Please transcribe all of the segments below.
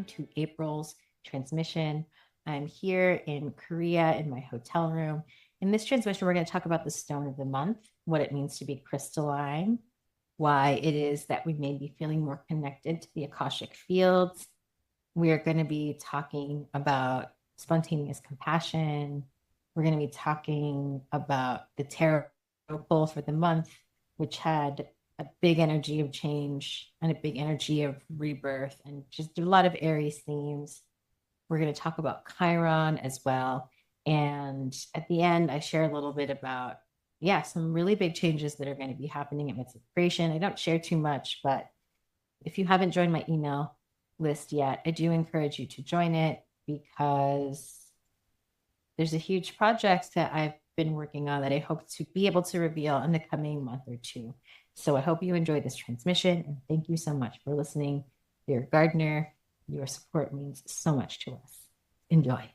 to April's transmission. I'm here in Korea in my hotel room. In this transmission, we're going to talk about the stone of the month, what it means to be crystalline, why it is that we may be feeling more connected to the Akashic fields. We are going to be talking about spontaneous compassion. We're going to be talking about the tarot pull for the month, which had a big energy of change and a big energy of rebirth and just a lot of Aries themes. We're going to talk about Chiron as well. And at the end, I share a little bit about, some really big changes that are going to be happening at Myths of Creation. I don't share too much, but if you haven't joined my email list yet, I do encourage you to join it because there's a huge project that I've been working on that I hope to be able to reveal in the coming month or two. So I hope you enjoy this transmission, and thank you so much for listening. Dear Gardener, your support means so much to us. Enjoy.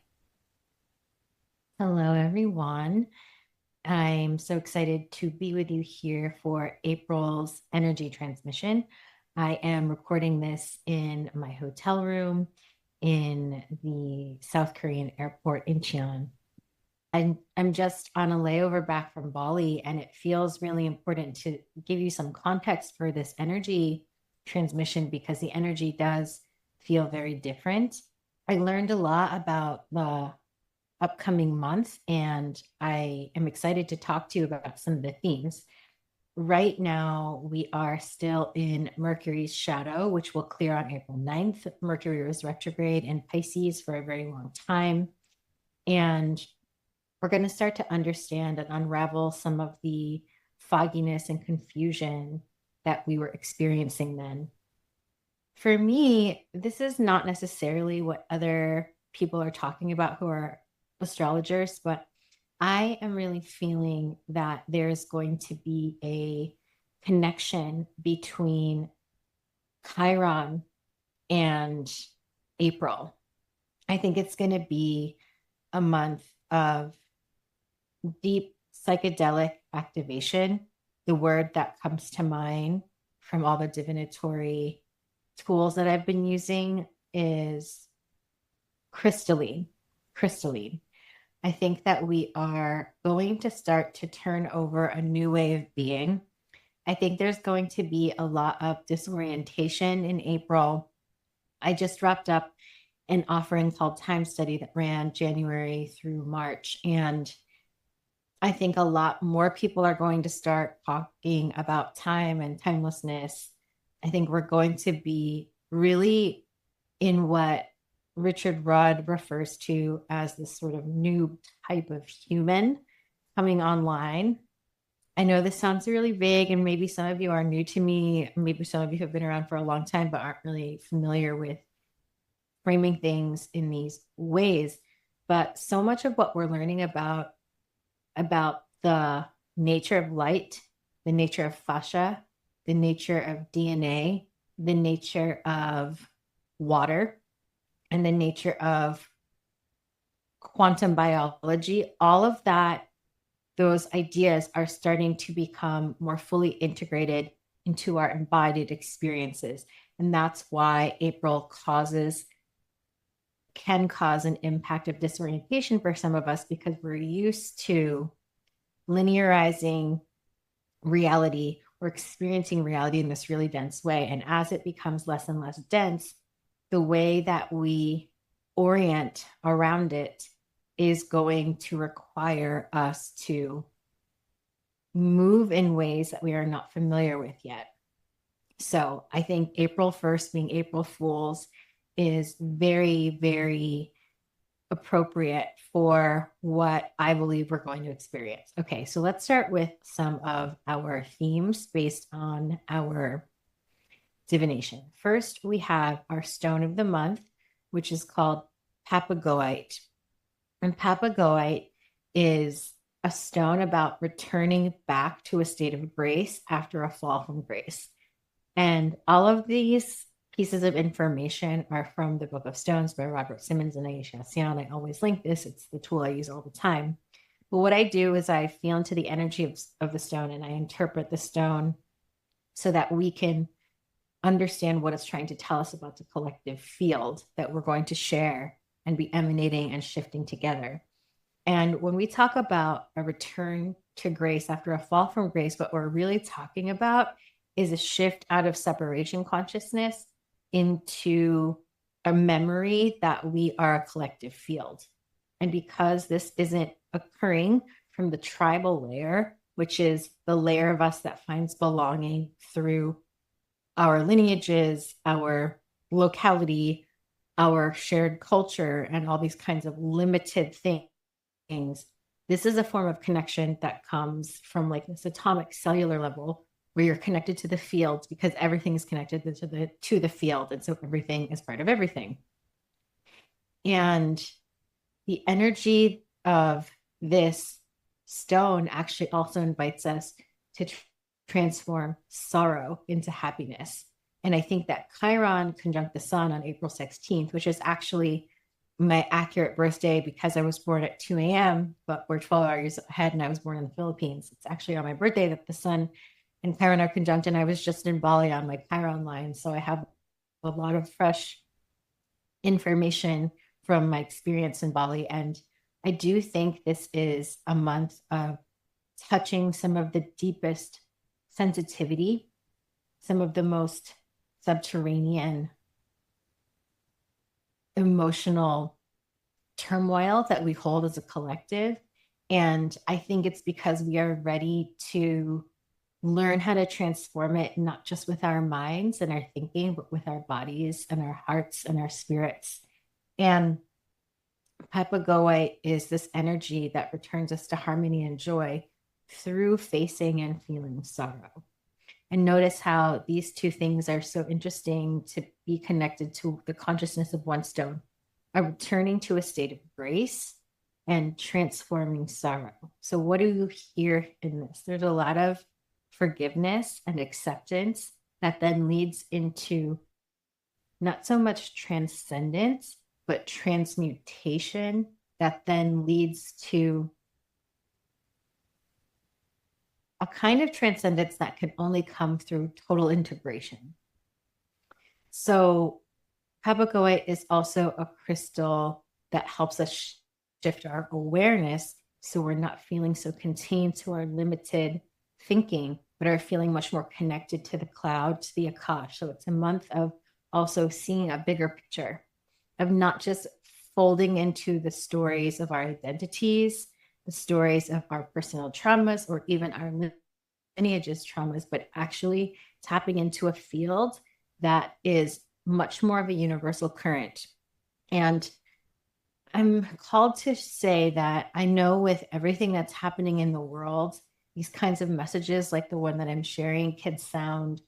Hello, everyone. I'm so excited to be with you here for April's energy transmission. I am recording this in my hotel room in the South Korean airport in Incheon. I'm just on a layover back from Bali, and it feels really important to give you some context for this energy transmission because the energy does feel very different. I learned a lot about the upcoming month, and I am excited to talk to you about some of the themes. Right now, we are still in Mercury's shadow, which will clear on April 9th. Mercury was retrograde in Pisces for a very long time. And we're going to start to understand and unravel some of the fogginess and confusion that we were experiencing then. For me, this is not necessarily what other people are talking about who are astrologers, but I am really feeling that there's going to be a connection between Chiron and April. I think it's going to be a month of deep psychedelic activation. The word that comes to mind from all the divinatory tools that I've been using is crystalline. I think that we are going to start to turn over a new way of being. I think there's going to be a lot of disorientation in April. I just wrapped up an offering called Time Study that ran January through March. And I think a lot more people are going to start talking about time and timelessness. I think we're going to be really in what Richard Rudd refers to as this sort of new type of human coming online. I know this sounds really vague, and maybe some of you are new to me. Maybe some of you have been around for a long time, but aren't really familiar with framing things in these ways. But so much of what we're learning about the nature of light, the nature of fascia, the nature of DNA, the nature of water, and the nature of quantum biology, all of that, those ideas are starting to become more fully integrated into our embodied experiences. And that's why April can cause an impact of disorientation for some of us, because we're used to linearizing reality. We're experiencing reality in this really dense way. And as it becomes less and less dense, the way that we orient around it is going to require us to move in ways that we are not familiar with yet. So I think April 1st being April Fools is very, very appropriate for what I believe we're going to experience. Okay, so let's start with some of our themes based on our divination. First, we have our stone of the month, which is called Papagoite. And Papagoite is a stone about returning back to a state of grace after a fall from grace. And all of these pieces of information are from the Book of Stones by Robert Simmons and Aisha Asian. I always link this. It's the tool I use all the time. But what I do is I feel into the energy of the stone, and I interpret the stone so that we can understand what it's trying to tell us about the collective field that we're going to share and be emanating and shifting together. And when we talk about a return to grace after a fall from grace, what we're really talking about is a shift out of separation consciousness into a memory that we are a collective field. And because this isn't occurring from the tribal layer, which is the layer of us that finds belonging through our lineages, our locality, our shared culture, and all these kinds of limited things. This is a form of connection that comes from like this atomic cellular level where you're connected to the field because everything is connected to the field. And so everything is part of everything. And the energy of this stone actually also invites us to transform sorrow into happiness. And I think that Chiron conjunct the sun on April 16th, which is actually my accurate birthday because I was born at 2 a.m., but we're 12 hours ahead and I was born in the Philippines. It's actually on my birthday that the sun and Chiron are conjunct, and I was just in Bali on my Chiron line. So I have a lot of fresh information from my experience in Bali. And I do think this is a month of touching some of the deepest sensitivity, some of the most subterranean emotional turmoil that we hold as a collective. And I think it's because we are ready to learn how to transform it, not just with our minds and our thinking, but with our bodies and our hearts and our spirits. And Papagoe is this energy that returns us to harmony and joy through facing and feeling sorrow. And notice how these two things are so interesting to be connected to the consciousness of one stone, a returning to a state of grace and transforming sorrow. So what do you hear in this? There's a lot of forgiveness and acceptance that then leads into not so much transcendence, but transmutation that then leads to a kind of transcendence that can only come through total integration. So Papagoe is also a crystal that helps us shift our awareness so we're not feeling so contained to our limited thinking, but are feeling much more connected to the cloud, to the Akash. So it's a month of also seeing a bigger picture, of not just folding into the stories of our identities, the stories of our personal traumas, or even our lineages traumas, but actually tapping into a field that is much more of a universal current. And I'm called to say that I know with everything that's happening in the world, these kinds of messages like the one that I'm sharing can sound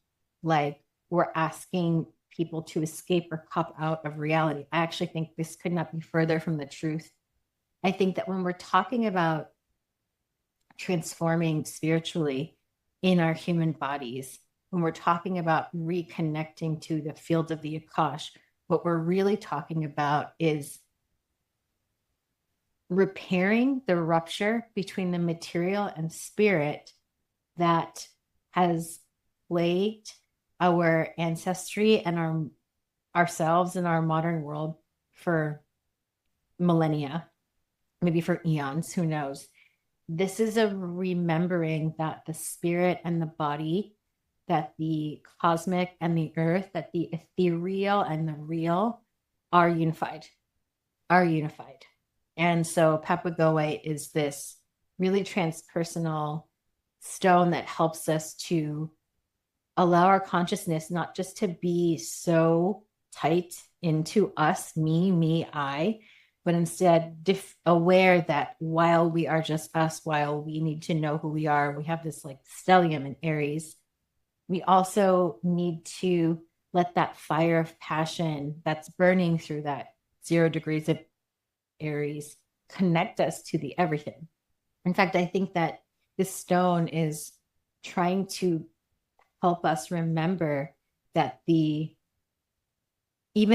like we're asking people to escape or cop out of reality. I actually think this could not be further from the truth. I think that when we're talking about transforming spiritually in our human bodies, when we're talking about reconnecting to the field of the Akash, what we're really talking about is repairing the rupture between the material and spirit that has plagued our ancestry and ourselves in our modern world for millennia, maybe for eons, who knows. This is a remembering that the spirit and the body, that the cosmic and the earth, that the ethereal and the real are unified, are unified. And so Papagoe is this really transpersonal stone that helps us to allow our consciousness not just to be so tight into us, me, I, but instead aware that while we are just us, while we need to know who we are, we have this like stellium in Aries, we also need to let that fire of passion that's burning through that 0 degrees of Aries connect us to the everything. In fact, I think that this stone is trying to help us remember that even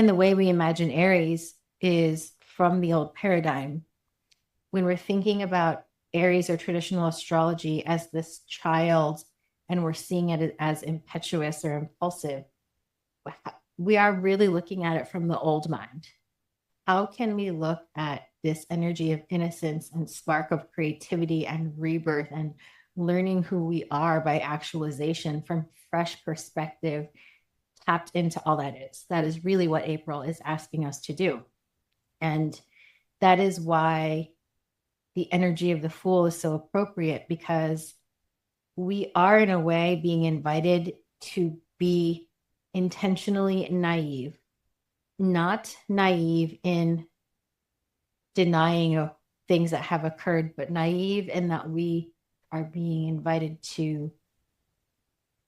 the way we imagine Aries is from the old paradigm. When we're thinking about Aries or traditional astrology as this child and we're seeing it as impetuous or impulsive, we are really looking at it from the old mind. How can we look at this energy of innocence and spark of creativity and rebirth and learning who we are by actualization from fresh perspective, tapped into all that is? That is really what April is asking us to do. And that is why the energy of the Fool is so appropriate, because we are, in a way, being invited to be intentionally naive, not naive in denying of things that have occurred, but naive in that we are being invited to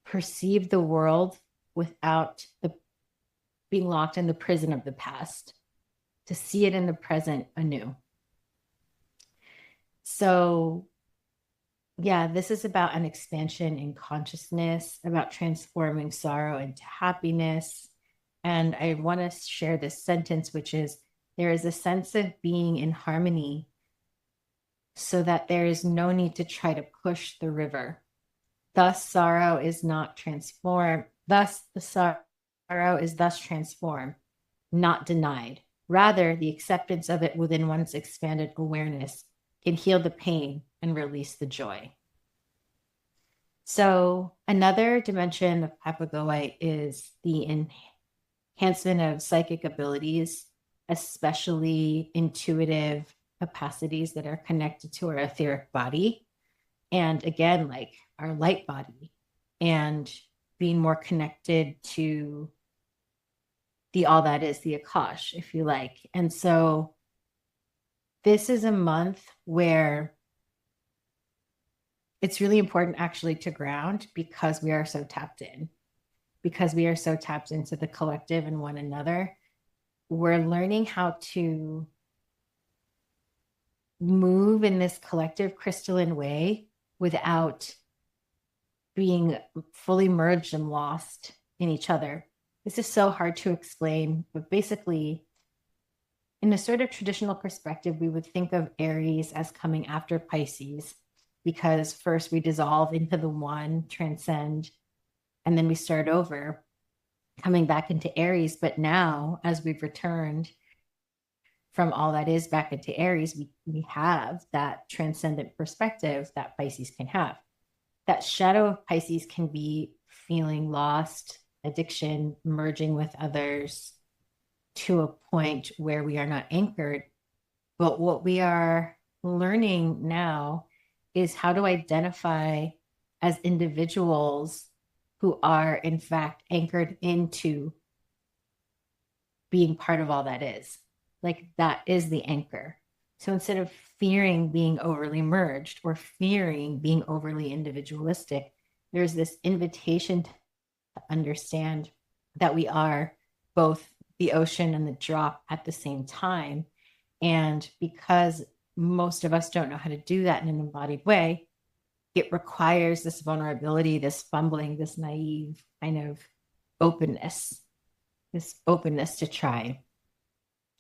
perceive the world without being locked in the prison of the past, to see it in the present anew. So, yeah, this is about an expansion in consciousness, about transforming sorrow into happiness. And I want to share this sentence, which is, there is a sense of being in harmony so that there is no need to try to push the river. Thus, sorrow is not transformed. Thus, the sorrow is thus transformed, not denied. Rather, the acceptance of it within one's expanded awareness can heal the pain and release the joy. So, another dimension of Papagoite is the enhancement of psychic abilities, especially intuitive capacities that are connected to our etheric body. And again, like our light body, and being more connected to the all that is, the Akash, if you like. And so this is a month where it's really important actually to ground, because we are so tapped in, because we are so tapped into the collective and one another. We're learning how to move in this collective crystalline way without being fully merged and lost in each other. This is so hard to explain, but basically, in a sort of traditional perspective, we would think of Aries as coming after Pisces, because first we dissolve into the one, transcend, and then we start over, coming back into Aries. But now, as we've returned from all that is back into Aries, we have that transcendent perspective that Pisces can have. That shadow of Pisces can be feeling lost, addiction, merging with others to a point where we are not anchored. But what we are learning now is how to identify as individuals who are, in fact, anchored into being part of all that is. Like, that is the anchor. So instead of fearing being overly merged or fearing being overly individualistic, there's this invitation to understand that we are both the ocean and the drop at the same time. And because most of us don't know how to do that in an embodied way, it requires this vulnerability, this fumbling, this naive kind of openness, this openness to try.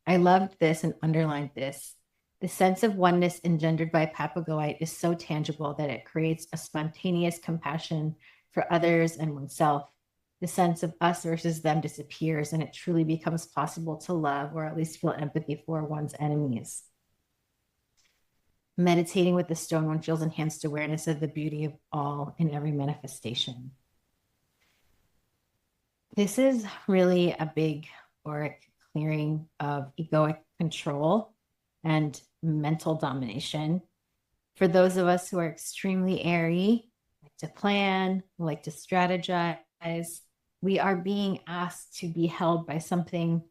I loved this and underlined this. The sense of oneness engendered by Papagoite is so tangible that it creates a spontaneous compassion for others and oneself. The sense of us versus them disappears, and it truly becomes possible to love, or at least feel empathy for, one's enemies. Meditating with the stone, one feels enhanced awareness of the beauty of all in every manifestation. This is really a big auric clearing of egoic control and mental domination. For those of us who are extremely airy, like to plan, like to strategize, we are being asked to be held by something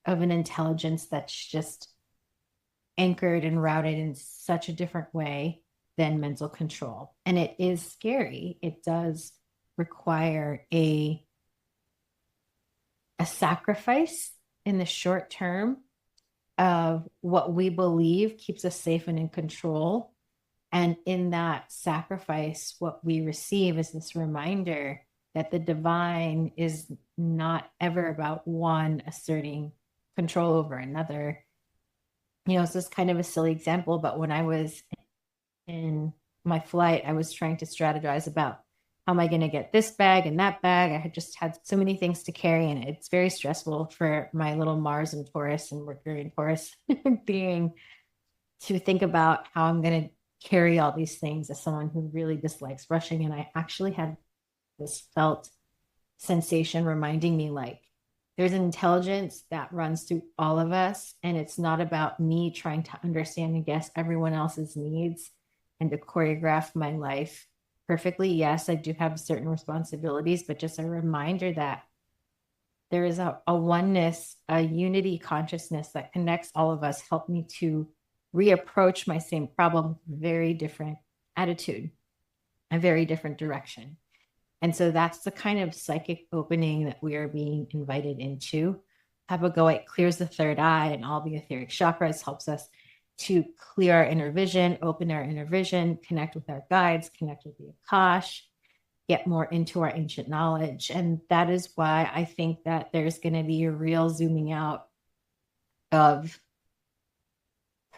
of an intelligence that's just anchored and routed in such a different way than mental control. And it is scary. It does require a sacrifice in the short term of what we believe keeps us safe and in control. And in that sacrifice, what we receive is this reminder that the divine is not ever about one asserting control over another. You know, it's just kind of a silly example, but when I was in my flight, I was trying to strategize about how am I going to get this bag and that bag? I had just had so many things to carry, and it's very stressful for my little Mars and Taurus and Mercury and Taurus being to think about how I'm going to carry all these things as someone who really dislikes rushing. And I actually had this felt sensation reminding me like there's an intelligence that runs through all of us. And it's not about me trying to understand and guess everyone else's needs and to choreograph my life perfectly. Yes, I do have certain responsibilities, but just a reminder that there is a oneness, a unity consciousness that connects all of us, help me to reapproach my same problem, very different attitude, a very different direction. And so that's the kind of psychic opening that we are being invited into. Habagoite clears the third eye and all the etheric chakras, helps us to clear our inner vision, open our inner vision, connect with our guides, connect with the Akash, get more into our ancient knowledge. And that is why I think that there's going to be a real zooming out of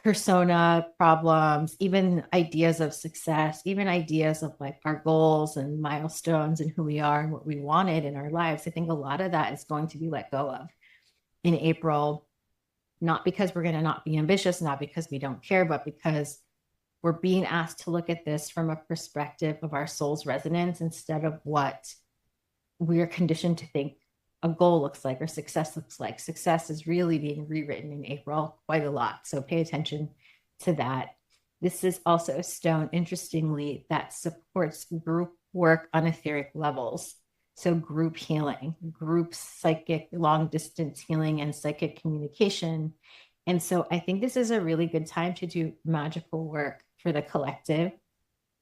persona problems, even ideas of success, even ideas of like our goals and milestones and who we are and what we wanted in our lives. I think a lot of that is going to be let go of in April, not because we're going to not be ambitious, not because we don't care, but because we're being asked to look at this from a perspective of our soul's resonance instead of what we're conditioned to think a goal looks like or success looks like. Success is really being rewritten in April quite a lot. So pay attention to that. This is also a stone, interestingly, that supports group work on etheric levels. So group healing, group psychic, long distance healing, and psychic communication. And so I think this is a really good time to do magical work for the collective,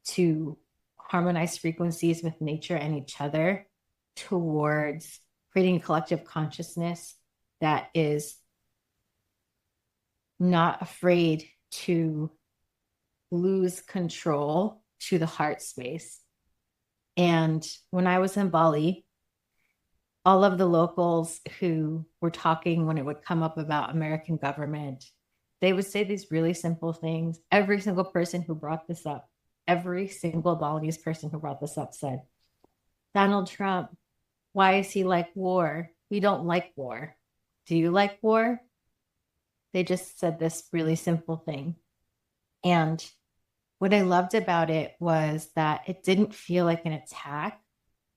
to harmonize frequencies with nature and each other towards creating a collective consciousness that is not afraid to lose control to the heart space. And when I was in Bali, all of the locals who were talking when it would come up about American government, they would say these really simple things. Every single person who brought this up, every single Balinese person who brought this up said, Donald Trump, why is he like war? We don't like war. Do you like war? They just said this really simple thing. And what I loved about it was that it didn't feel like an attack.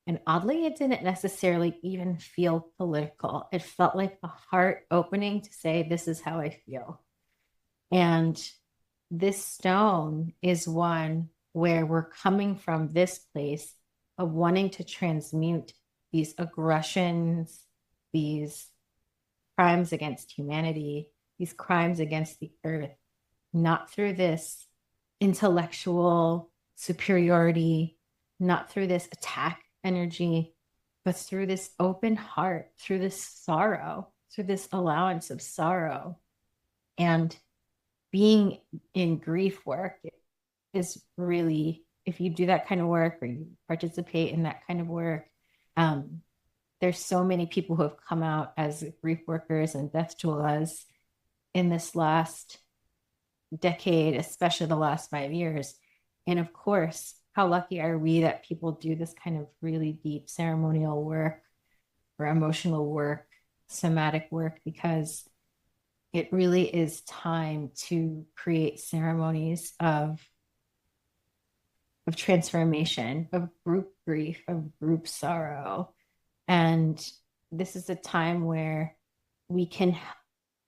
And oddly, it didn't necessarily even feel political. It felt like a heart opening to say, this is how I feel. And this stone is one where we're coming from this place of wanting to transmute these aggressions, these crimes against humanity, these crimes against the earth, not through this intellectual superiority, not through this attack energy, but through this open heart, through this sorrow, through this allowance of sorrow. And being in grief work is really, if you do that kind of work or you participate in that kind of work, there's so many people who have come out as grief workers and death doulas in this last decade, especially the last 5 years. And of course, how lucky are we that people do this kind of really deep ceremonial work or emotional work, somatic work, because it really is time to create ceremonies of transformation, of group grief, of group sorrow. And this is a time where we can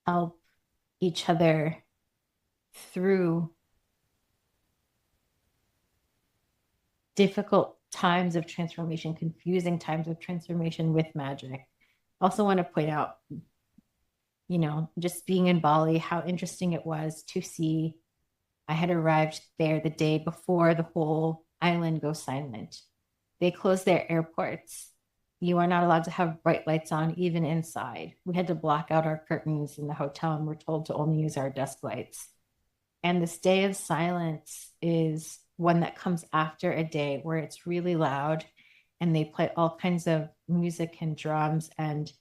help each other through difficult times of transformation, confusing times of transformation with magic. Also want to point out, just being in Bali, how interesting it was to see. I had arrived there the day before the whole island goes silent. They closed their airports. You are not allowed to have bright lights on, even inside. We had to block out our curtains in the hotel and we're told to only use our desk lights. And this day of silence is one that comes after a day where it's really loud and they play all kinds of music and drums and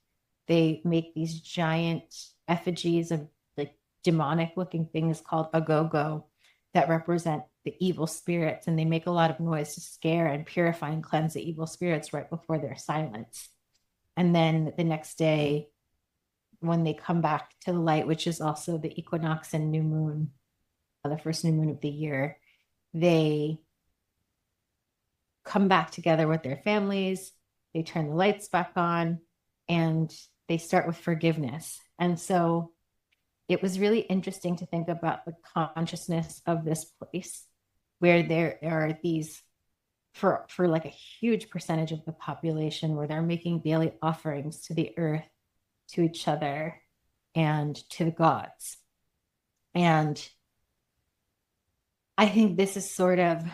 they make these giant effigies of like demonic looking things called a go-go. that represent the evil spirits, and they make a lot of noise to scare and purify and cleanse the evil spirits right before they're silenced. And then the next day, when they come back to the light, which is also the equinox and new moon, the first new moon of the year, they come back together with their families, they turn the lights back on, and they start with forgiveness. And so it was really interesting to think about the consciousness of this place where there are these, for like a huge percentage of the population, where they're making daily offerings to the earth, to each other, and to the gods. And I think this is sort of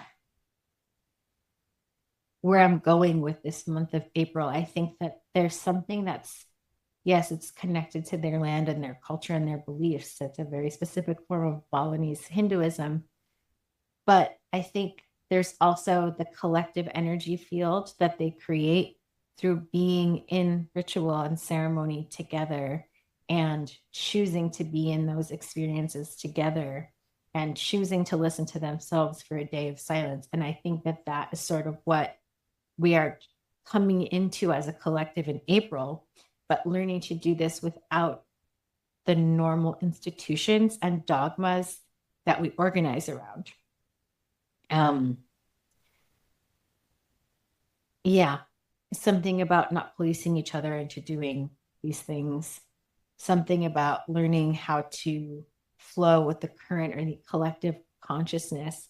where I'm going with this month of April. I think that there's something that's, yes, it's connected to their land and their culture and their beliefs. It's a very specific form of Balinese Hinduism. But I think there's also the collective energy field that they create through being in ritual and ceremony together, and choosing to be in those experiences together, and choosing to listen to themselves for a day of silence. And I think that that is sort of what we are coming into as a collective in April, but learning to do this without the normal institutions and dogmas that we organize around. Yeah, something about not policing each other into doing these things, something about learning how to flow with the current or the collective consciousness,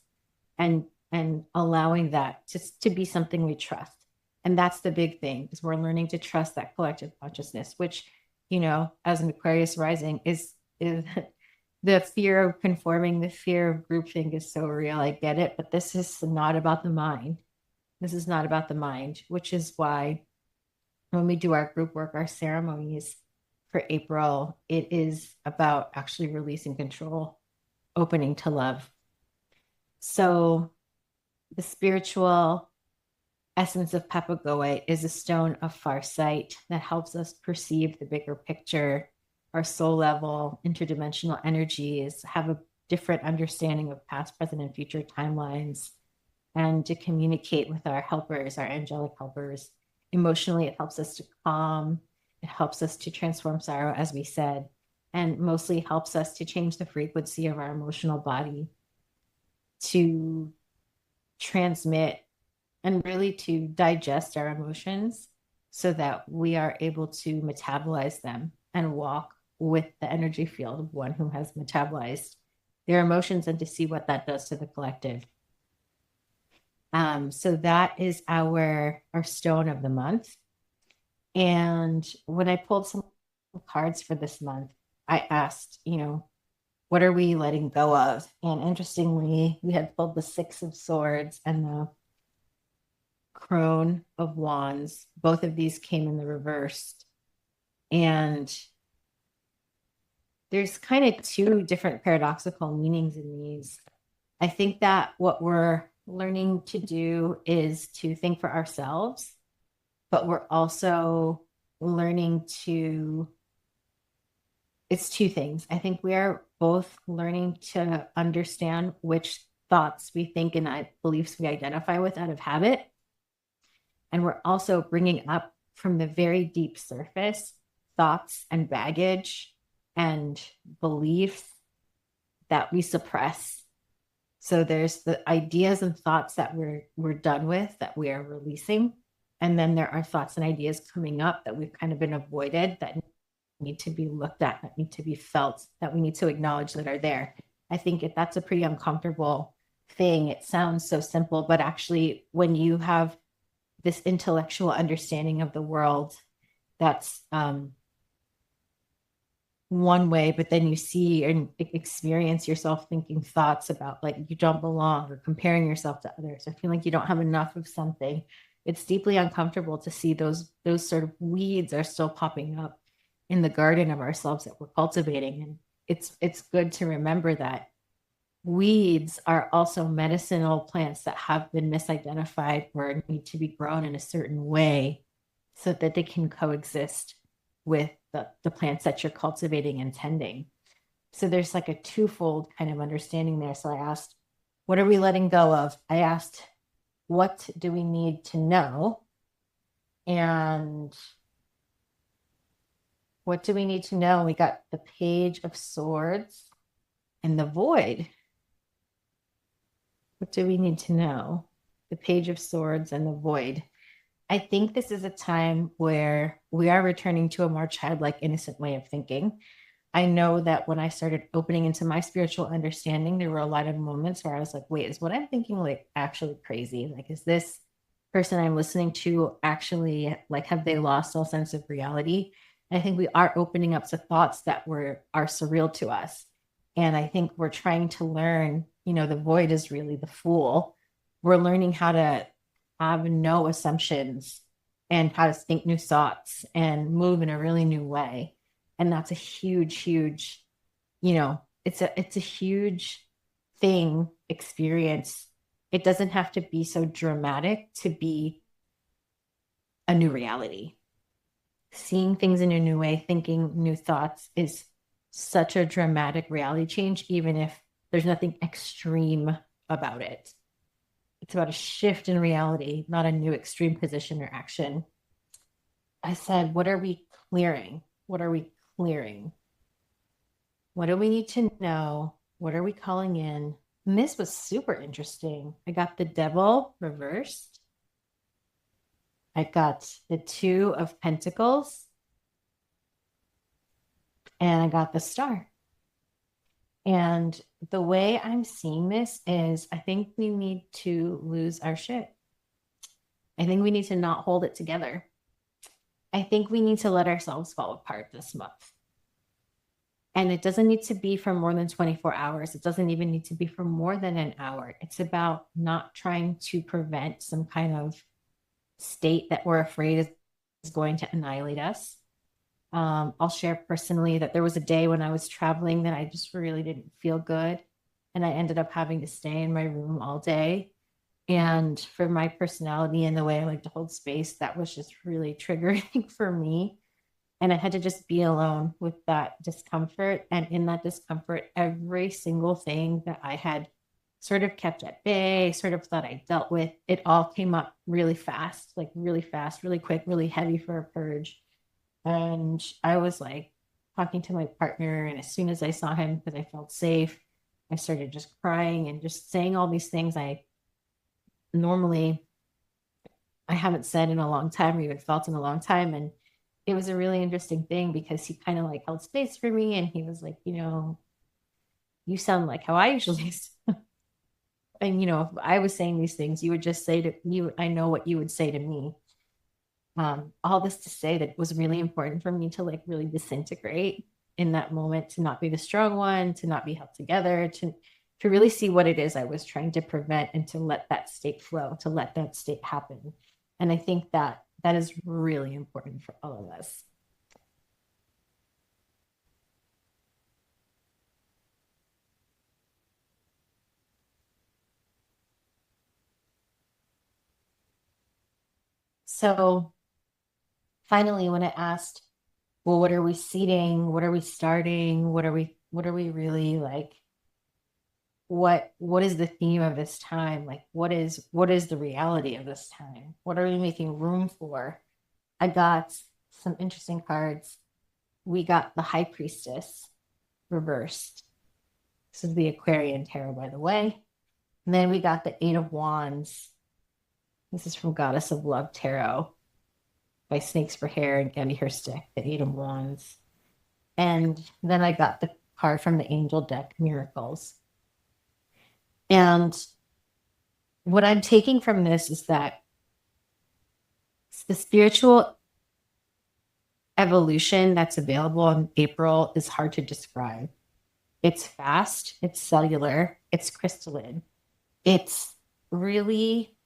and allowing that to be something we trust. And that's the big thing, is we're learning to trust that collective consciousness, which, you know, as an Aquarius rising, is the fear of conforming, the fear of groupthink is so real. I get it, but this is not about the mind. This is not about the mind, which is why when we do our group work, our ceremonies for April, it is about actually releasing control, opening to love. So the spiritual essence of Papagoe is a stone of far sight that helps us perceive the bigger picture, our soul level, interdimensional energies, have a different understanding of past, present, and future timelines, and to communicate with our helpers, our angelic helpers. Emotionally, it helps us to calm. It helps us to transform sorrow, as we said, and mostly helps us to change the frequency of our emotional body, to transmit and really to digest our emotions so that we are able to metabolize them and walk with the energy field of one who has metabolized their emotions, and to see what that does to the collective. So that is our stone of the month. And when I pulled some cards for this month, I asked, you know, what are we letting go of? And interestingly, we had pulled the Six of Swords and the Crone of Wands. Both of these came in the reversed. And there's kind of two different paradoxical meanings in these. I think that what we're learning to do is to think for ourselves, but we're also learning to, it's two things. I think we are both learning to understand which thoughts we think and beliefs we identify with out of habit. And we're also bringing up from the very deep surface thoughts and baggage and beliefs that we suppress. So there's the ideas and thoughts that we're done with, that we are releasing. And then there are thoughts and ideas coming up that we've kind of been avoided, that need to be looked at, that need to be felt, that we need to acknowledge that are there. I think that's a pretty uncomfortable thing. It sounds so simple, but actually when you have this intellectual understanding of the world, that's one way, but then you see and experience yourself thinking thoughts about like you don't belong, or comparing yourself to others, or feeling like you don't have enough of something. It's deeply uncomfortable to see those sort of weeds are still popping up in the garden of ourselves that we're cultivating. And it's good to remember that weeds are also medicinal plants that have been misidentified or need to be grown in a certain way so that they can coexist with the plants that you're cultivating and tending. So there's like a twofold kind of understanding there. So I asked, what are we letting go of? I asked, what do we need to know? And what do we need to know? We got the Page of Swords and the Void. What do we need to know? The Page of Swords and the Void. I think this is a time where we are returning to a more childlike, innocent way of thinking. I know that when I started opening into my spiritual understanding, there were a lot of moments where I was like, wait, is what I'm thinking like actually crazy? Like, is this person I'm listening to actually like, have they lost all sense of reality? And I think we are opening up to thoughts that are surreal to us. And I think we're trying to learn, the void is really the fool. We're learning how to have no assumptions and how to think new thoughts and move in a really new way. And that's a huge, huge, it's a huge thing, experience. It doesn't have to be so dramatic to be a new reality. Seeing things in a new way, thinking new thoughts is such a dramatic reality change, even if there's nothing extreme about it. It's about a shift in reality, not a new extreme position or action. I said, what are we clearing? What are we clearing? What do we need to know? What are we calling in? And this was super interesting. I got the Devil reversed. I got the Two of Pentacles. And I got the Star. And the way I'm seeing this is I think we need to lose our shit. I think we need to not hold it together. I think we need to let ourselves fall apart this month. And it doesn't need to be for more than 24 hours. It doesn't even need to be for more than an hour. It's about not trying to prevent some kind of state that we're afraid is going to annihilate us. I'll share personally that there was a day when I was traveling that I just really didn't feel good. And I ended up having to stay in my room all day. And for my personality and the way I like to hold space, that was just really triggering for me. And I had to just be alone with that discomfort. And in that discomfort, every single thing that I had sort of kept at bay, sort of thought I dealt with, it all came up really fast, really quick, really heavy for a purge. And I was like talking to my partner. And as soon as I saw him, because I felt safe, I started just crying and just saying all these things normally I haven't said in a long time or even felt in a long time. And it was a really interesting thing because he kind of like held space for me and he was like, you sound like how I usually and if I was saying these things, you would just say to you, I know what you would say to me. All this to say that it was really important for me to like really disintegrate in that moment, to not be the strong one, to not be held together, to really see what it is I was trying to prevent and to let that state flow, to let that state happen. And I think that is really important for all of us. So finally, when I asked, well, what are we seeding? What are we starting? What are we really like? What is the theme of this time? Like, what is the reality of this time? What are we making room for? I got some interesting cards. We got the High Priestess reversed. This is the Aquarian Tarot, by the way. And then we got the Eight of Wands. This is from Goddess of Love Tarot by Snakes for Hair and Gabby Herstick, the Eight of Wands. And then I got the card from the Angel deck, Miracles. And what I'm taking from this is that the spiritual evolution that's available in April is hard to describe. It's fast, it's cellular, it's crystalline. It's really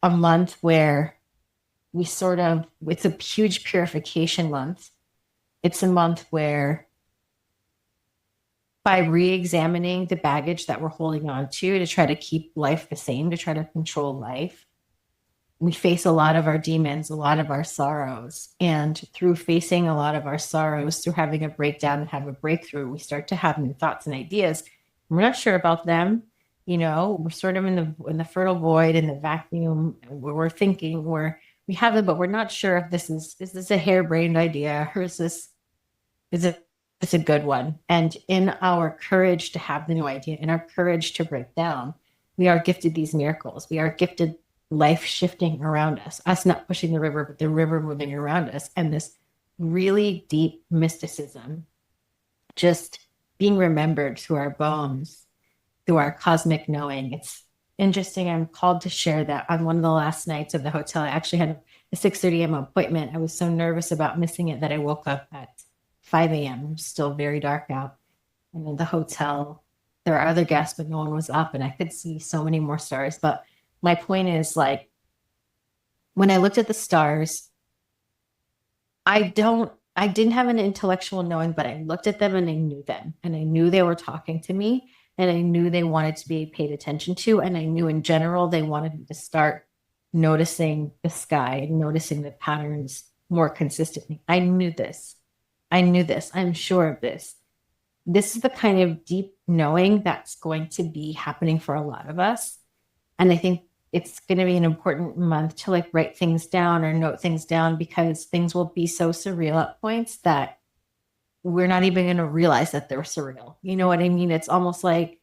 a month where it's a huge purification month. It's a month where by re-examining the baggage that we're holding on to try to keep life the same, to try to control life, we face a lot of our demons, a lot of our sorrows. And through facing a lot of our sorrows, through having a breakdown and have a breakthrough, we start to have new thoughts and ideas. We're not sure about them. We're sort of in the fertile void, in the vacuum, where we're thinking we have it, but we're not sure if is this a harebrained idea, or is it it's a good one. And in our courage to have the new idea, in our courage to break down, we are gifted these miracles. We are gifted life shifting around us not pushing the river, but the river moving around us, and this really deep mysticism just being remembered through our bones, through our cosmic knowing. It's interesting. I'm called to share that on one of the last nights of the hotel. I actually had a 6:30 a.m. appointment. I was so nervous about missing it that I woke up at 5 a.m. It was still very dark out. And in the hotel, there are other guests, but no one was up, and I could see so many more stars. But my point is, like, when I looked at the stars, I didn't have an intellectual knowing, but I looked at them and I knew them, and I knew they were talking to me, and I knew they wanted to be paid attention to. And I knew in general, they wanted me to start noticing the sky and noticing the patterns more consistently. I knew this. I knew this. I'm sure of this. This is the kind of deep knowing that's going to be happening for a lot of us. And I think it's going to be an important month to like write things down or note things down, because things will be so surreal at points that we're not even going to realize that they're surreal. You know what I mean? It's almost like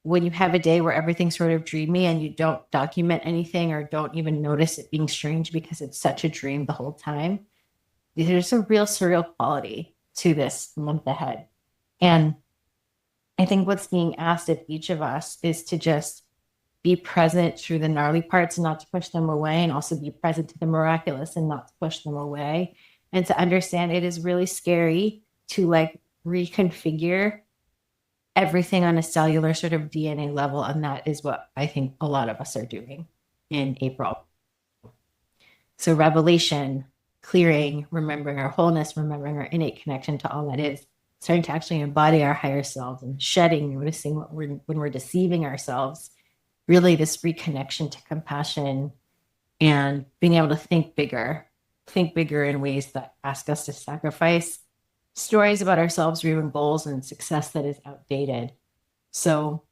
when you have a day where everything's sort of dreamy and you don't document anything or don't even notice it being strange because it's such a dream the whole time. There's a real surreal quality to this month ahead. And I think what's being asked of each of us is to just be present through the gnarly parts and not to push them away, and also be present to the miraculous and not to push them away. And to understand it is really scary to like reconfigure everything on a cellular sort of DNA level. And that is what I think a lot of us are doing in April. So revelation, clearing, remembering our wholeness, remembering our innate connection to all that is, starting to actually embody our higher selves, and shedding, noticing when we're deceiving ourselves, really this reconnection to compassion and being able to think bigger in ways that ask us to sacrifice stories about ourselves or even goals and success that is outdated. So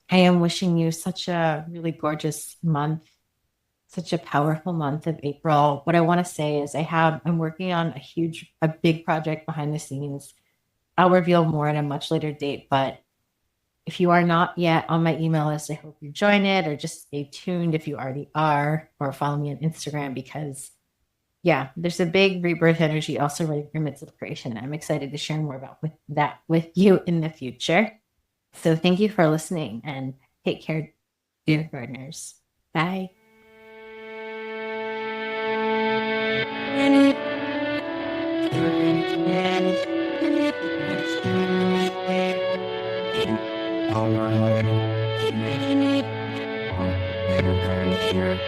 I am wishing you such a really gorgeous month, such a powerful month of April. What I want to say is I'm working on a big project behind the scenes. I'll reveal more at a much later date, but if you are not yet on my email list, I hope you join it, or just stay tuned if you already are, or follow me on Instagram, because yeah, there's a big rebirth energy also right in the midst of creation. I'm excited to share more about that with you in the future. So thank you for listening, and take care, dear gardeners. Bye. All right. Here.